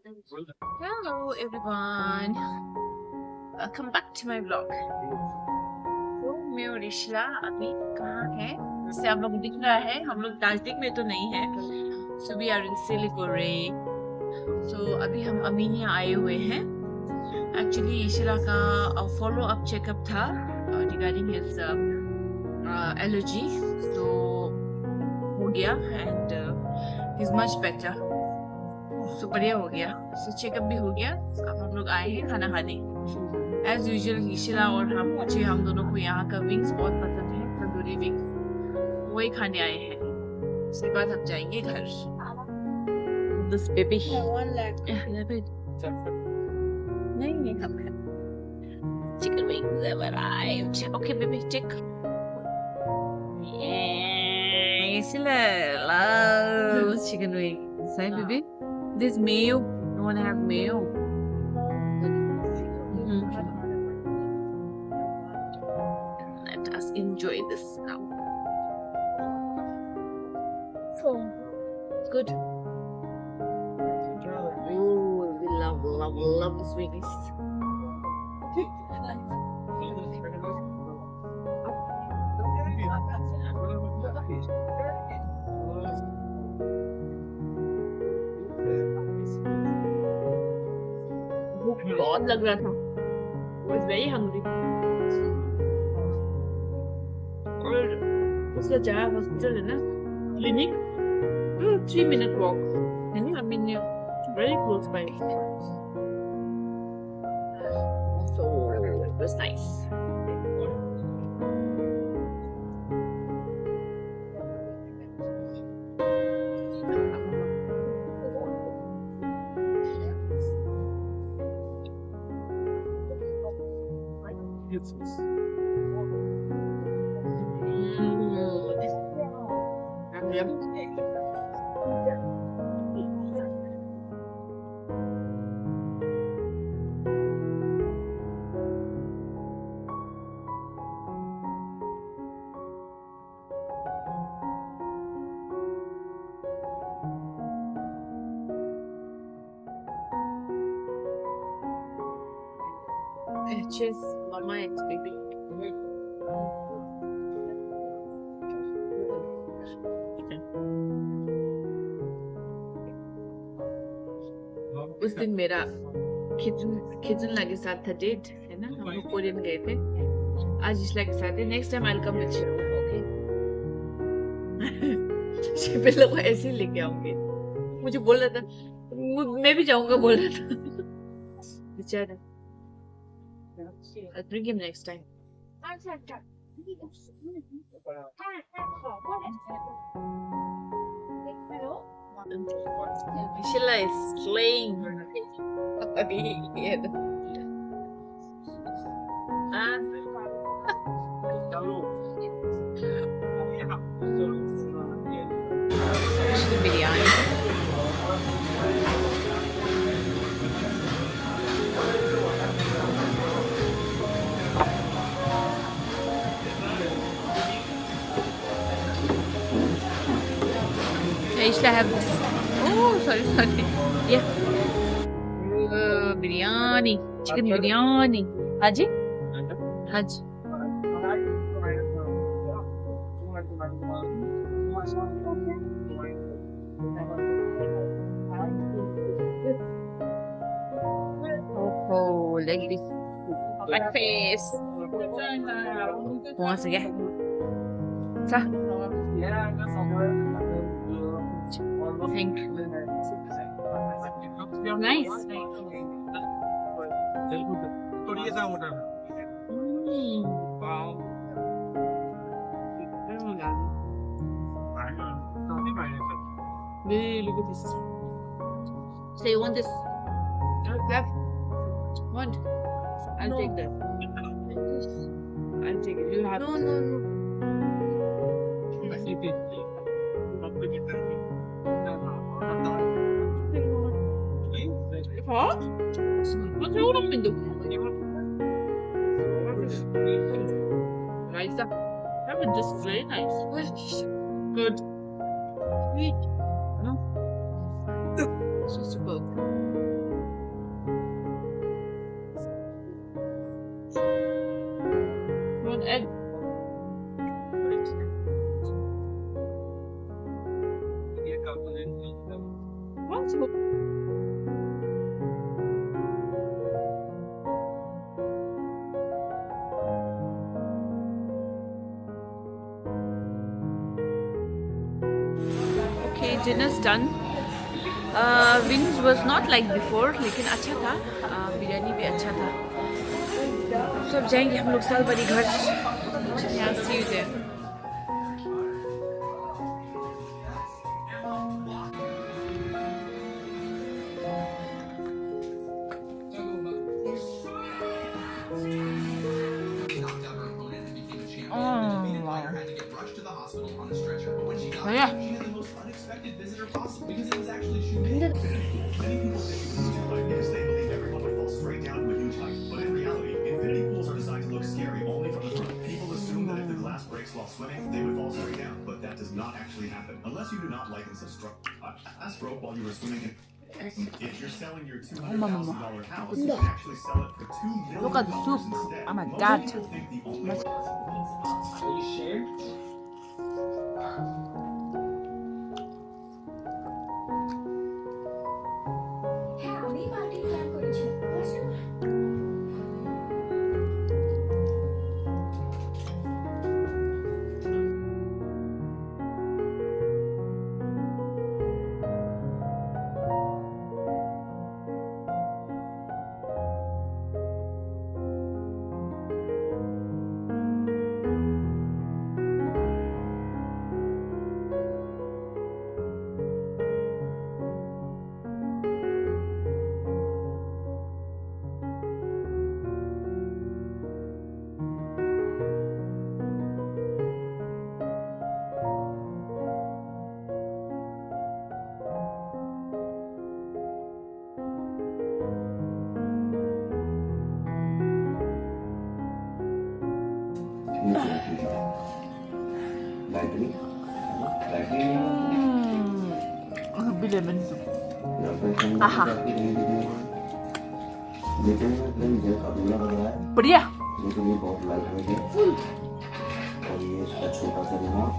Hello everyone, welcome back to my vlog. तो मैं और इशला अभी कहाँ है जैसे आप लोग दिख रहा है, हम लोग दार्जिलिंग में तो नहीं है, so we are in Siliguri. तो अभी हम अमीनिया आए हुए हैं. एक्चुअली इशला का फॉलो अप चेकअप था रिगार्डिंग हिज एलर्जी, तो हो गया and he is much better. तो बढ़िया हो गया, सो चेकअप भी हो गया. अब हम लोग आए हैं खाना खाने. एज यूजुअल इशला और हम दोनों को यहाँ का विंग्स बहुत पसंद है, तंदूरी विंग्स, वही खाने आए हैं. उसके बाद हम जाएंगे घर. दिस बेबी नहीं हम chicken wings have arrived. Okay baby, take. Yeah, Ishla loves chicken wings. Hi baby. This mayo, you want to have mayo? Let us enjoy this now. Good. Oh, we love this wings. भूख बहुत लग रहा था. was very hungry. और उसका जहाँ hospital है ना, क्लिनिक, 3-minute walk है ना. I mean, very close by. So it was nice. Cheers, mama and baby. उस दिन मेरा खिजुल्ला के साथ था डेट, है ना. हम लोग कोरियन गए थे. आज इशला के साथ है. Next time I will come with you. Okay. पहले को ऐसे ही लेके आऊंगी. मुझे बोल रहा था मैं भी जाऊंगा, बोल रहा था बेचारा. I'll bring him next time. Ishla is slaying. Biryani. Ishla have this. Oh, sorry. Yeah. Biryani. Chicken biryani. Haji? Haji. Oh, like this. Breakfast. Once again. Sa. Thank you. Nice. Wow. Hey, look at this. So you want this? Left? Want? I'll take that. I'll take it. You have. No. What? What's wrong with you? Nice. That was just very nice. Good. Sweet. No? So superb. Dinners done. Wings was not like before, लेकिन अच्छा था. बिरयानी भी अच्छा था. सब जाएंगे हम लोग सालबरी घर. यहाँ सी यू देयर. भैया unexpected visitor possible because it was actually shooting. Many people think it was too light because they believe everyone would fall straight down to a huge height. But in reality, infinity pools are designed to look scary only from the front. People assume that if the glass breaks while swimming, they would fall straight down. But that does not actually happen. Unless you do not license a glass broke while you were swimming in. If you're selling your $200,000 house, you can actually sell it for $2 million. Look at the soup. Instead. Oh my God. Most people think the only Are you sure? হ্যাঁ আমি party plan করেছি বসো lemon soup. आहा बढ़िया. और ये इसका छोटा सा रिमोट